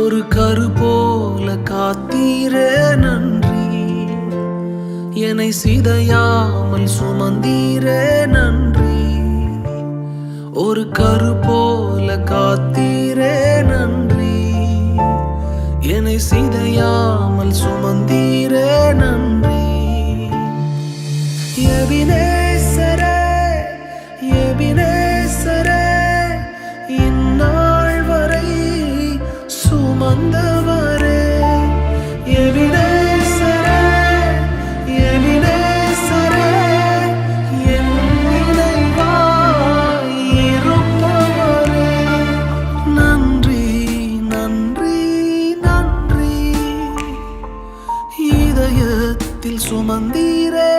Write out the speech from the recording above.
ஒரு கரு போல காத்தீரே நன்றி. என்னை சிதையாமல் சுமந்தீரே நன்றி. ஒரு கரு போல காத்தீரே நன்றி. என்னை சிதையாமல் சுமந்தீரே நன்றி. எபினேசரே, எபினேசரே, இந்நாள் வரை சுமந்தவரே. எபினேசரே, எபினேசரே, என் நினைவாய் இருப்பவரே. நன்றி, நன்றி, நன்றி. இதயத்தில் சுமந்தீரே